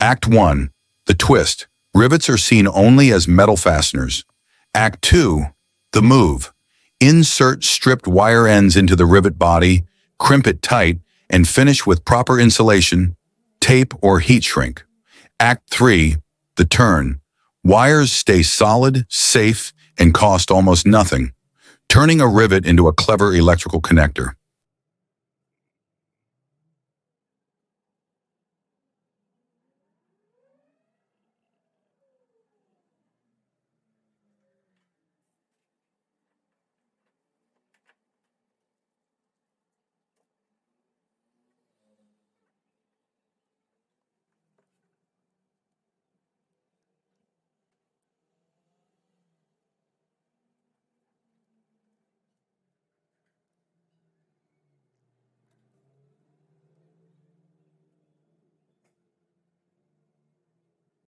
Act 1. The twist. Rivets are seen only as metal fasteners. Act 2. The move. Insert stripped wire ends into the rivet body, crimp it tight, and finish with proper insulation, tape, or heat shrink. Act 3. The turn. Wires stay solid, safe, and cost almost nothing, turning a rivet into a clever electrical connector.